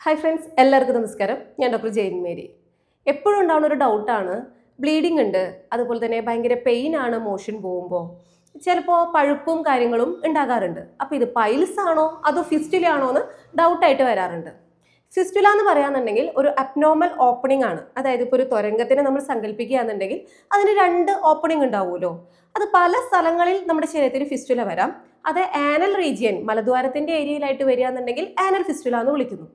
Hi friends, എല്ലാവർക്കും നമസ്കാരം. ഞാൻ ഡോക്ടർ ജെയിൻ മേരി. എപ്പോഴും ഉണ്ടാവുന്ന ഒരു ഡൗട്ടാണ്, ബ്ലീഡിംഗ് ഉണ്ട്, അതുപോലെ തന്നെ ഭയങ്കര പെയിൻ ആണ് മോഷൻ പോകുമ്പോൾ, ചിലപ്പോൾ പഴുപ്പും കാര്യങ്ങളും ഉണ്ടാകാറുണ്ട്. അപ്പോൾ ഇത് പൈൽസ് ആണോ അതോ ഫിസ്റ്റുല ആണോ എന്ന് ഡൗട്ടായിട്ട് വരാറുണ്ട്. ഫിസ്റ്റുല എന്ന് പറയാന്നുണ്ടെങ്കിൽ ഒരു അബ്നോർമൽ ഓപ്പണിംഗ് ആണ്. അതായത് ഇപ്പോൾ ഒരു തുരങ്കത്തിനെ നമ്മൾ സങ്കല്പിക്കുകയാണെന്നുണ്ടെങ്കിൽ അതിന് രണ്ട് ഓപ്പണിംഗ് ഉണ്ടാവുമല്ലോ. അത് പല സ്ഥലങ്ങളിൽ നമ്മുടെ ശരീരത്തിൽ ഫിസ്റ്റുല വരാം. അത് ആനൽ റീജിയൻ, മലദ്വാരത്തിന്റെ ഏരിയയിലായിട്ട് വരികയാണെന്നുണ്ടെങ്കിൽ ആനൽ ഫിസ്റ്റുല എന്ന് വിളിക്കുന്നു.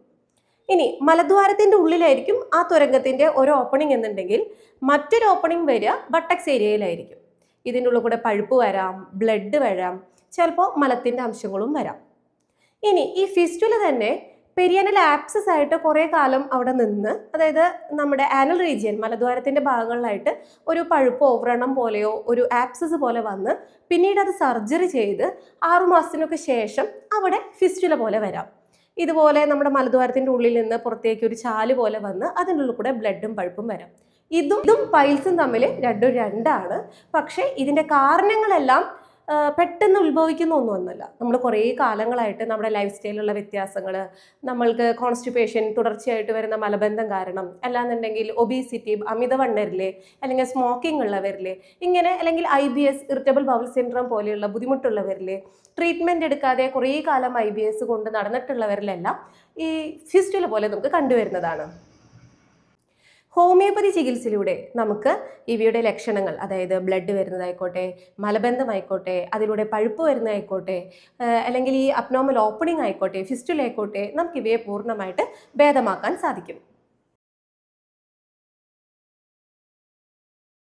ഇനി മലദ്വാരത്തിന്റെ ഉള്ളിലായിരിക്കും ആ തുരങ്കത്തിന്റെ ഒരു ഓപ്പണിംഗ് എന്നുണ്ടെങ്കിൽ മറ്റൊരു ഓപ്പണിംഗ് വരിക ബട്ടക്സ് ഏരിയയിലായിരിക്കും. ഇതിൻ്റെ ഉള്ളിൽ കൂടെ പഴുപ്പ് വരാം, ബ്ലഡ് വരാം, ചിലപ്പോൾ മലത്തിന്റെ അംശങ്ങളും വരാം. ഇനി ഈ ഫിസ്റ്റുല തന്നെ പെരിയനൽ ആപ്സസ് ആയിട്ട് കുറേ കാലം അവിടെ നിന്ന്, അതായത് നമ്മുടെ ആനൽ റീജിയൻ മലദ്വാരത്തിന്റെ ഭാഗങ്ങളിലായിട്ട് ഒരു പഴുപ്പോ വ്രണം പോലെയോ ഒരു ആപ്സസ് പോലെ വന്ന് പിന്നീട് അത് സർജറി ചെയ്ത് 6 മാസത്തിനൊക്കെ ശേഷം അവിടെ ഫിസ്റ്റുല പോലെ വരാം. ഇതുപോലെ നമ്മുടെ മലദ്വാരത്തിന്റെ ഉള്ളിൽ നിന്ന് പുറത്തേക്ക് ഒരു ചാല് പോലെ വന്ന് അതിൻ്റെ ഉള്ളിൽ കൂടെ ബ്ലഡും പഴുപ്പും വരാം. ഇതും പൈൽസും തമ്മിൽ രണ്ടാണ്. പക്ഷേ ഇതിന്റെ കാരണങ്ങളെല്ലാം പെട്ടെന്ന് ഉത്ഭവിക്കുന്ന ഒന്നുമല്ല. നമ്മൾ കുറേ കാലങ്ങളായിട്ട് നമ്മുടെ ലൈഫ് സ്റ്റൈലിലുള്ള വ്യത്യാസങ്ങൾ, നമ്മൾക്ക് കോൺസ്റ്റിപ്പേഷൻ, തുടർച്ചയായിട്ട് വരുന്ന മലബന്ധം കാരണം, അല്ലാന്നുണ്ടെങ്കിൽ ഒബീസിറ്റി, അമിതവണ്ണരില്ലേ, അല്ലെങ്കിൽ സ്മോക്കിംഗ് ഉള്ളവരില്ലേ, ഇങ്ങനെ, അല്ലെങ്കിൽ IBS, ഇറിറ്റബിൾ ബൗൾ സിൻഡ്രോം പോലെയുള്ള ബുദ്ധിമുട്ടുള്ളവരില്ലേ, ട്രീറ്റ്മെൻറ്റ് എടുക്കാതെ കുറേ കാലം IBS കൊണ്ട് നടന്നിട്ടുള്ളവരിലെല്ലാം ഈ ഫിസ്റ്റുല പോലെ നമുക്ക് കണ്ടുവരുന്നതാണ്. ഹോമിയോപ്പതി ചികിത്സയിലൂടെ നമുക്ക് ഇവയുടെ ലക്ഷണങ്ങൾ, അതായത് ബ്ലഡ് വരുന്നതായിക്കോട്ടെ, മലബന്ധമായിക്കോട്ടെ, അതിലൂടെ പഴുപ്പ് വരുന്നതായിക്കോട്ടെ, അല്ലെങ്കിൽ ഈ അബ്നോർമൽ ഓപ്പണിംഗ് ആയിക്കോട്ടെ, ഫിസ്റ്റുല ആയിക്കോട്ടെ, നമുക്ക് ഇവയെ പൂർണ്ണമായിട്ട് ഭേദമാക്കാൻ സാധിക്കും.